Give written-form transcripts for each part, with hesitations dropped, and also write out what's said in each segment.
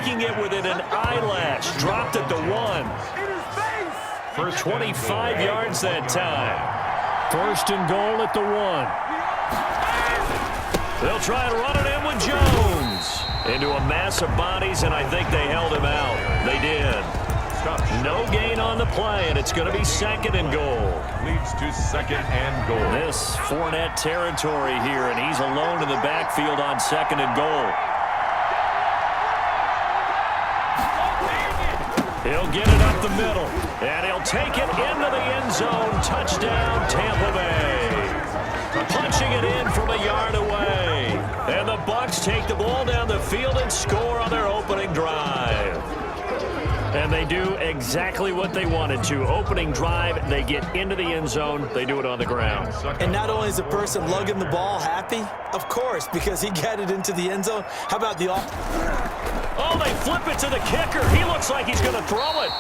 making it within an eyelash. Dropped at the 1. For 25 yards that time. First and goal at the 1. They'll try and run it in with Jones. Into a mass of bodies, and I think they held him out. They did. No gain on the play, and it's going to be second and goal. Leads to second and goal. This Fournette territory here, and he's alone in the backfield on second and goal. He'll get it up the middle, and he'll take it into the end zone. Touchdown, Tampa Bay. Punching it in from a yard away. And the Bucs take the ball down the field and score on their opening drive. And they do exactly what they wanted to. Opening drive, they get into the end zone. They do it on the ground. And not only is the person lugging the ball happy, of course, because he got it into the end zone. How about the off? Oh, they flip it to the kicker. He looks like he's going to throw it.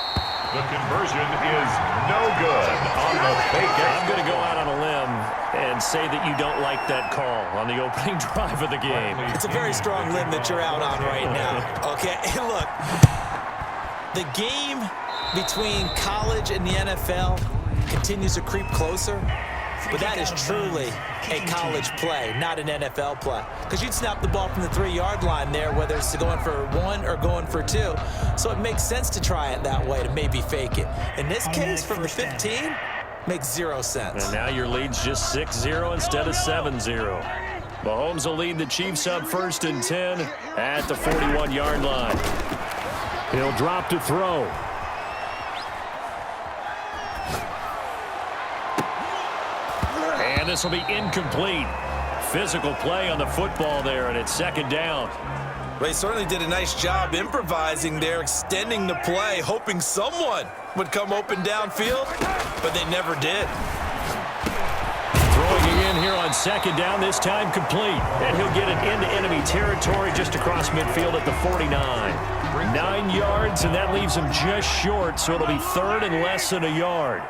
The conversion is no good on the fake. I'm going to go out on a limb and say that you don't like that call on the opening drive of the game. It's a very strong limb that you're out on right now. Okay, look. The game between college and the NFL continues to creep closer, but that is truly a college play, not an NFL play. Because you'd snap the ball from the 3-yard line there, whether it's going for 1 or going for 2. So it makes sense to try it that way, to maybe fake it. In this case, from the 15, makes 0 sense. And now your lead's just 6-0 instead of 7-0. Mahomes will lead the Chiefs up first and 10 at the 41-yard line. He'll drop to throw. And this will be incomplete. Physical play on the football there, and it's second down. Well, he certainly did a nice job improvising there, extending the play, hoping someone would come open downfield, but they never did. Throwing it in here on second down, this time complete. And he'll get it into enemy territory just across midfield at the 49. 9 yards, and that leaves him just short, so it'll be third and less than a yard.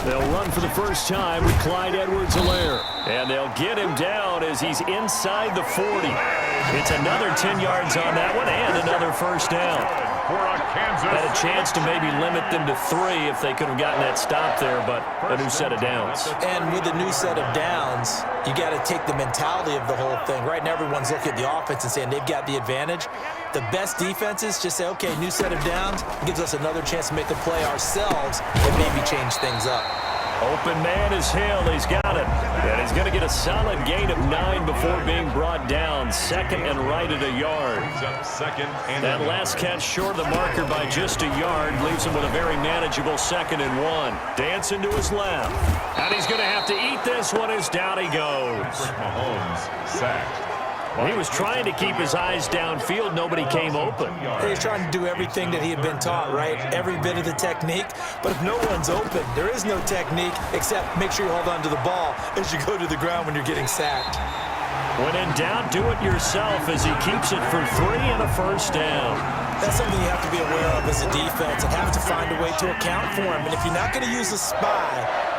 They'll run for the first time with Clyde Edwards-Helaire. And they'll get him down as he's inside the 40. It's another 10 yards on that one and another first down. Had a chance to maybe limit them to 3 if they could have gotten that stop there, but a new set of downs. And with the new set of downs, you got to take the mentality of the whole thing. Right now, everyone's looking at the offense and saying they've got the advantage. The best defenses just say, okay, new set of downs gives us another chance to make a play ourselves and maybe change things up. Open man is Hill. He's got it. And he's going to get a solid gain of 9 before being brought down. Second and right at a yard. That last catch short of the marker by just a yard leaves him with a very manageable second and 1. Dancing to his left. And he's going to have to eat this one as down he goes. Mahomes sacked. He was trying to keep his eyes downfield. Nobody came open. He was trying to do everything that he had been taught, right? Every bit of the technique. But if no one's open, there is no technique except make sure you hold on to the ball as you go to the ground when you're getting sacked. When in doubt, do it yourself as he keeps it for 3 and a first down. That's something you have to be aware of as a defense and have to find a way to account for him. And if you're not going to use a spy,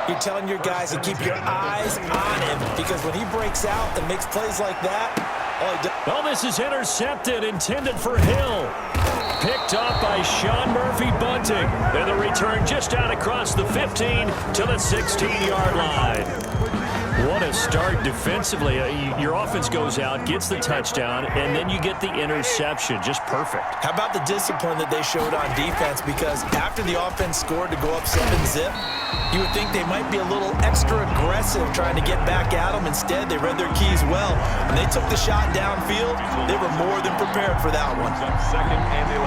you're telling your guys to keep your eyes on him, because when he breaks out and makes plays like that, well, this is intercepted, intended for Hill. Picked up by Sean Murphy-Bunting. And the return just out across the 15 to the 16-yard line. What a start defensively. Your offense goes out, gets the touchdown, and then you get the interception. Just perfect. How about the discipline that they showed on defense? Because after the offense scored to go up 7-zip, you would think they might be a little extra aggressive trying to get back at them. Instead, they read their keys well. When they took the shot downfield, they were more than prepared for that one.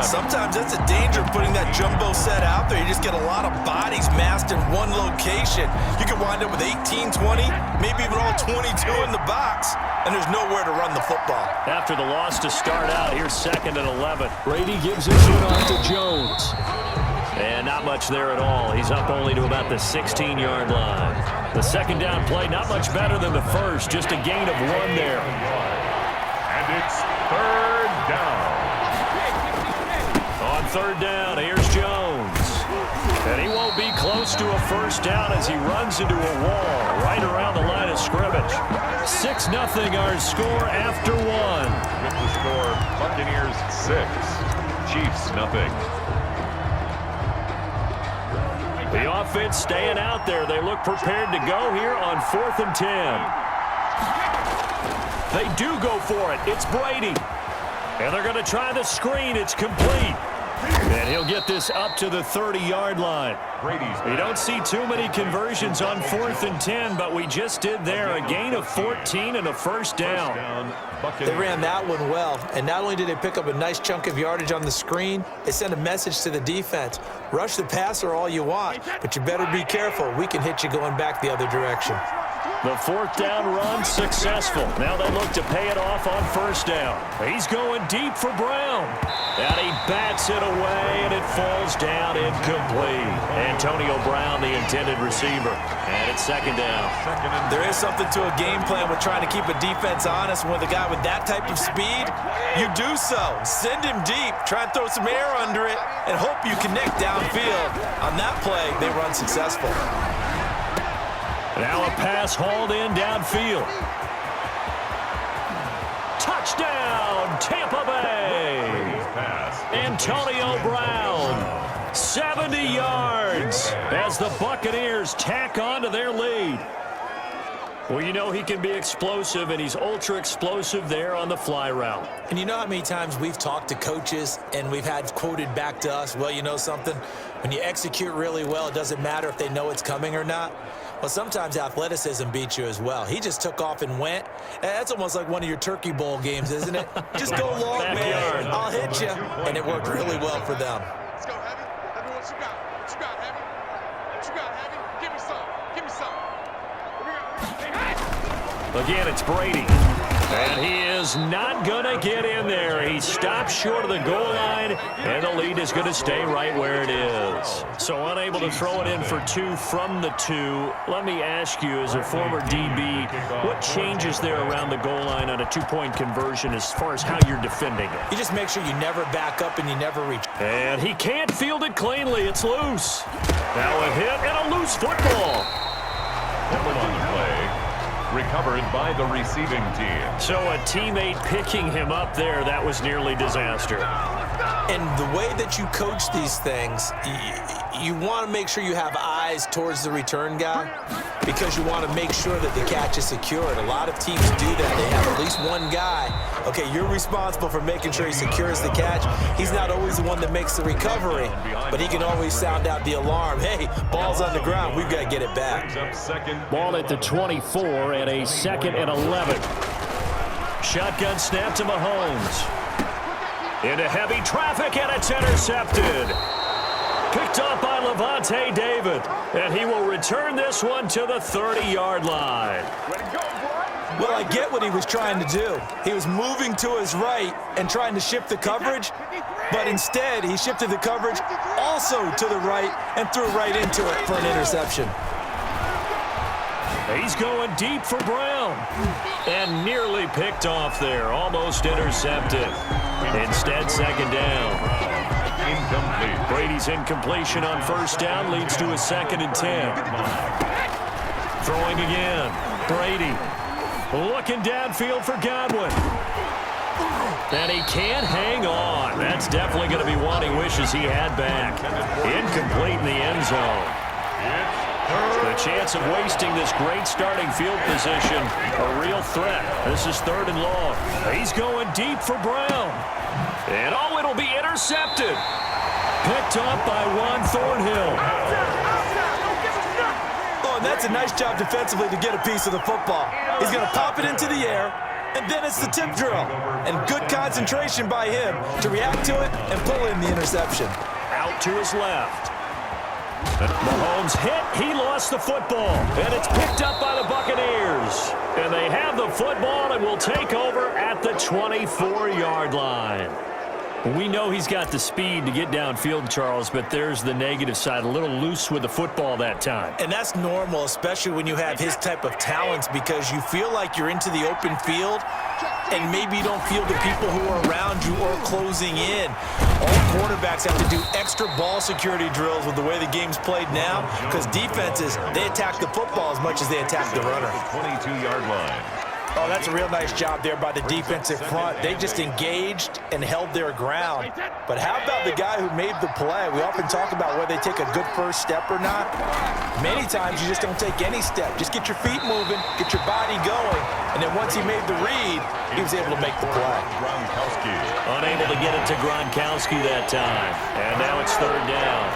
Sometimes that's a danger putting that jumbo set out there. You just get a lot of bodies massed in one location. You could wind up with 18, 20, maybe even all 22 in the box, and there's nowhere to run the football. After the loss to start out, here's second and 11. Brady gives it off to Jones. And not much there at all. He's up only to about the 16-yard line. The second down play, not much better than the first. Just a gain of 1 there. And it's third down. On third down, here's Jones. And he won't be close to a first down as he runs into a wall right around the line of scrimmage. 6-0 our score after 1. 6-0. The offense staying out there. They look prepared to go here on 4th and 10. They do go for it. It's Brady. And they're going to try the screen. It's complete. And he'll get this up to the 30-yard line. You don't see too many conversions on 4th and 10, but we just did there. A gain of 14 and a first down. They ran that one well, and not only did they pick up a nice chunk of yardage on the screen, they sent a message to the defense. Rush the passer all you want, but you better be careful. We can hit you going back the other direction. The 4th down run successful. Now they look to pay it off on 1st down. He's going deep for Brown. And he bats it away, and it falls down incomplete. Antonio Brown, the intended receiver. And it's 2nd down. There is something to a game plan with trying to keep a defense honest. With a guy with that type of speed, you do so. Send him deep. Try and throw some air under it and hope you connect downfield. On that play, they run successful. Now a pass hauled in downfield. Touchdown, Tampa Bay. Antonio Brown, 70 yards as the Buccaneers tack on to their lead. Well, you know he can be explosive, and he's ultra explosive there on the fly route. And you know how many times we've talked to coaches and we've had quoted back to us, well, you know something? When you execute really well, it doesn't matter if they know it's coming or not. Well, sometimes athleticism beats you as well. He just took off and went. That's almost like one of your Turkey Bowl games, isn't it? Just go long, man. I'll hit you. And it worked really well for them. Let's go, Heavy. Heavy, what you got? What you got, Heavy? What you got, Heavy? Give me some. Give me some. Again, it's Brady. And he is not going to get in there. He stops short of the goal line, and the lead is going to stay right where it is. So unable to throw it in for 2 from the 2. Let me ask you, as a former DB, what changes there around the goal line on a 2-point conversion as far as how you're defending it? You just make sure you never back up and you never reach. And he can't field it cleanly. It's loose. Now a hit and a loose football. Recovered by the receiving team. So a teammate picking him up there, that was nearly disaster. And the way that you coach these things, you want to make sure you have eyes towards the return guy because you want to make sure that the catch is secured. A lot of teams do that. They have at least one guy. Okay, you're responsible for making sure he secures the catch. He's not always the one that makes the recovery, but he can always sound out the alarm. Hey, ball's on the ground. We've got to get it back. Ball at the 24 and a 2nd and 11. Shotgun snap to Mahomes. Into heavy traffic, and it's intercepted. Picked up by Levante David, and he will return this one to the 30-yard line. Well, I get what he was trying to do. He was moving to his right and trying to shift the coverage, but instead he shifted the coverage also to the right and threw right into it for an interception. He's going deep for Brown. And nearly picked off there. Almost intercepted. Instead, 2nd down. Incomplete. Brady's incompletion on 1st down leads to a 2nd and 10. Throwing again. Brady looking downfield for Godwin. And he can't hang on. That's definitely going to be one he wishes he had back. Incomplete in the end zone. The chance of wasting this great starting field position, a real threat. This is 3rd and long. He's going deep for Brown. And oh, it'll be intercepted. Picked up by Juan Thornhill. Oh, and that's a nice job defensively to get a piece of the football. He's going to pop it into the air, and then it's the tip drill. And good concentration by him to react to it and pull in the interception. Out to his left. Mahomes hit. He lost the football. And it's picked up by the Buccaneers. And they have the football and will take over at the 24-yard line. We know he's got the speed to get downfield, Charles, but there's the negative side. A little loose with the football that time. And that's normal, especially when you have his type of talents, because you feel like you're into the open field and maybe you don't feel the people who are around you or closing in. All quarterbacks have to do extra ball security drills with the way the game's played now, because defenses, they attack the football as much as they attack the runner. 22-yard line. Oh, that's a real nice job there by the defensive front. They just engaged and held their ground. But how about the guy who made the play? We often talk about whether they take a good first step or not. Many times you just don't take any step. Just get your feet moving, get your body going, and then once he made the read, he was able to make the play. Unable to get it to Gronkowski that time. And now it's third down.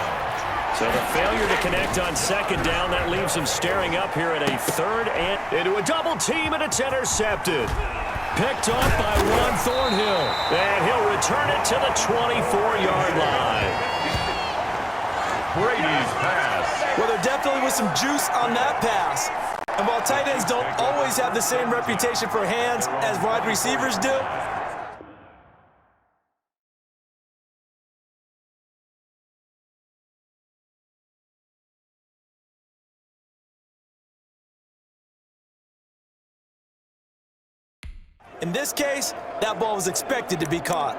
So the failure to connect on second down, that leaves him staring up here at a third and into a double team, and it's intercepted. Picked off by Juan Thornhill. And he'll return it to the 24-yard line. Brady's pass. Well, there definitely was some juice on that pass. And while tight ends don't always have the same reputation for hands as wide receivers do, in this case, that ball was expected to be caught.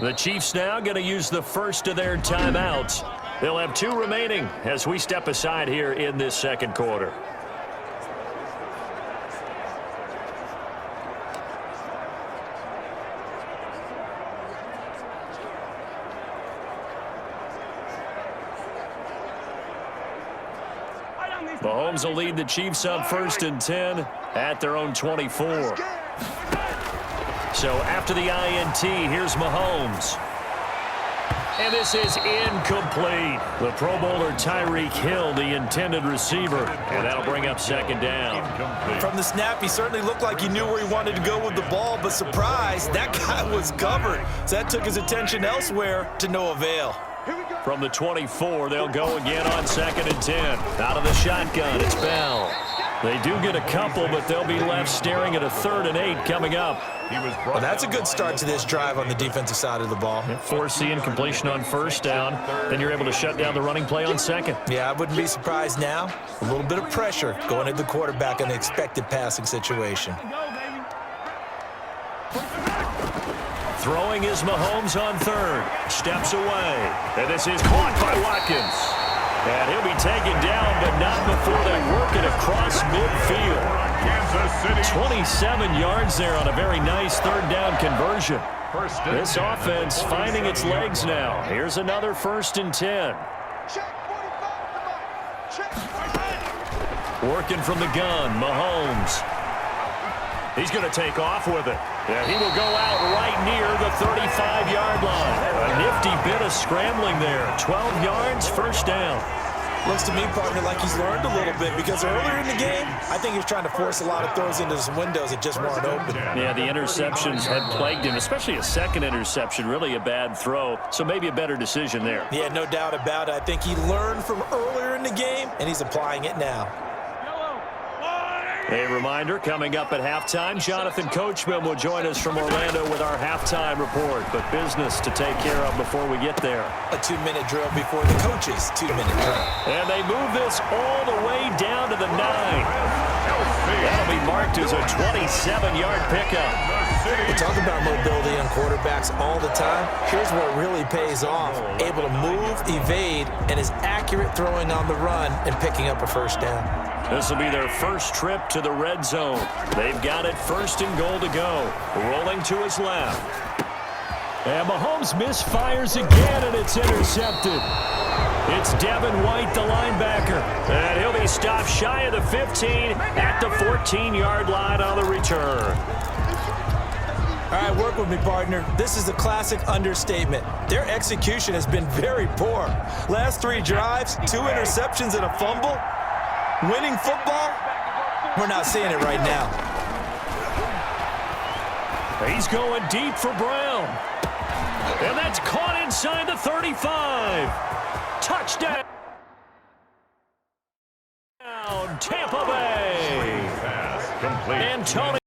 The Chiefs now going to use the first of their timeouts. They'll have 2 remaining as we step aside here in this second quarter. Mahomes will lead the Chiefs up 1st and 10 at their own 24. So after the INT, here's Mahomes. And this is incomplete. The Pro Bowler Tyreek Hill, the intended receiver. And that'll bring up second down. From the snap, he certainly looked like he knew where he wanted to go with the ball, but surprise, that guy was covered. So that took his attention elsewhere to no avail. From the 24, they'll go again on 2nd and 10. Out of the shotgun, it's Bell. They do get a couple, but they'll be left staring at a 3rd and 8 coming up. Well, that's a good start to this drive on the defensive side of the ball. Forcing completion on 1st down. Then you're able to shut down the running play on 2nd. Yeah, I wouldn't be surprised now. A little bit of pressure going at the quarterback in an expected passing situation. Throwing is Mahomes on 3rd. Steps away. And this is caught by Watkins. And he'll be taken down, but not before they work it across midfield. 27 yards there on a very nice 3rd down conversion. This offense finding its legs now. Here's another 1st and 10. Working from the gun, Mahomes. He's going to take off with it. And he will go out right near the 35-yard line. A nifty bit of scrambling there. 12 yards, 1st down. Looks to me, partner, like he's learned a little bit because earlier in the game, I think he was trying to force a lot of throws into some windows that just weren't open. Yeah, the interceptions had plagued him, especially a 2nd interception, really a bad throw. So maybe a better decision there. Yeah, no doubt about it. I think he learned from earlier in the game, and he's applying it now. A reminder, coming up at halftime, Jonathan Coachman will join us from Orlando with our halftime report. But business to take care of before we get there. A 2-minute drill before the coach's 2-minute drill. And they move this all the way down to the 9. That'll be marked as a 27-yard pickup. We talk about mobility on quarterbacks all the time. Here's where it really pays off. Able to move, evade, and is accurate throwing on the run and picking up a 1st down. This will be their first trip to the red zone. They've got it 1st and goal to go. Rolling to his left. And Mahomes misfires again, and it's intercepted. It's Devin White, the linebacker. And he'll be stopped shy of the 15 at the 14-yard line on the return. All right, work with me, partner. This is a classic understatement. Their execution has been very poor. Last 3 drives, 2 interceptions and a fumble. Winning football, we're not seeing it right now. He's going deep for Brown. And that's caught inside the 35. Touchdown, Tampa Bay. Pass complete. And Tony.